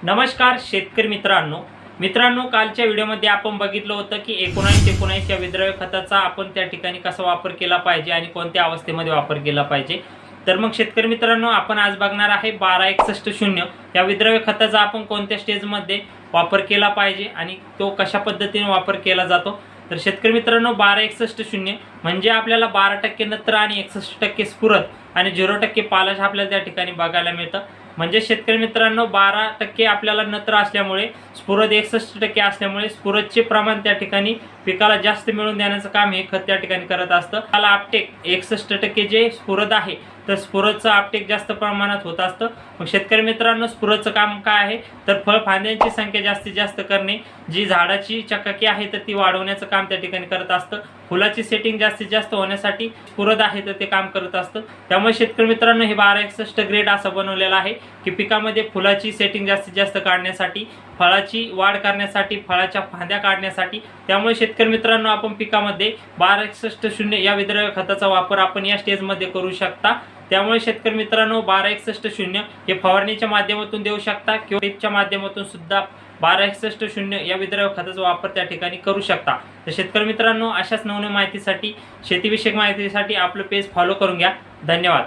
नमस्कार शेतकरी मित्रांनो कालच्या व्हिडिओमध्ये आपण बघितलं होतं की 1919 या विद्रव्य खताचा आपण त्या ठिकाणी कसा वापर केला पाहिजे आणि कोणत्या अवस्थेमध्ये वापर केला पाहिजे। तर मग शेतकरी मित्रांनो आपण आज बघणार आहे 1261 या विद्रव्य खताचा आपण कोणत्या स्टेजमध्ये वापर केला पाहिजे आणि तो कशा पद्धतीने वापर केला जातो। तर शेतकरी मित्रांनो 1261 म्हणजे आपल्याला 12% नत्र आणि 61% स्फुरद आणि 0% पालाश आपल्याला त्या ठिकाणी बघायला मिळतं। म्हणजे शेतकरी मित्रांनो 12% आपल्याला नत्र असल्यामुळे स्फुरद 61% असल्यामुळे स्फुरदचे प्रमाण त्या ठिकाणी पिकाला जास्त मिळून देण्याचं काम हे खत त्या ठिकाणी करत असतं। त्याला आपटेक 61% जे स्फुरद आहे तर स्फुरदचं आपटेक जास्त प्रमाणात होत असतं। मग शेतकरी मित्रांनो स्फुरदचं काम काय आहे तर फळ फांद्यांची संख्या जास्तीत जास्त करणे, जी झाडाची चकाकी आहे तर ती वाढवण्याचं काम त्या ठिकाणी करत असतं। फुलाची सेटिंग जास्तीत जास्त होण्यासाठी स्फुरद आहे तर ते काम करत असतं। त्यामुळे शेतकरी मित्रांनो हे 1261 ग्रेड असं बनवलेलं आहे की पिकामध्ये फुलाची सेटिंग जास्तीत जास्त काढण्यासाठी, फळाची वाढ करण्यासाठी, फळाच्या फांद्या काढण्यासाठी। त्यामुळे शेतकरी मित्रांनो आपण पिकामध्ये 1261 या विद्रव्य खताचा वापर आपण या स्टेजमध्ये करू शकता। त्यामुळे शेतकरी मित्रांनो 1261 हे फवारणीच्या माध्यमातून देऊ शकता किंवा ड्रिपच्या माध्यमातून सुद्धा 1261 या विद्रव्य खताचा वापर त्या ठिकाणी करू शकता। तर शेतकरी मित्रांनो अशाच नवनवीन माहितीसाठी, शेतीविषयक माहितीसाठी आपलं पेज फॉलो करून घ्या। धन्यवाद।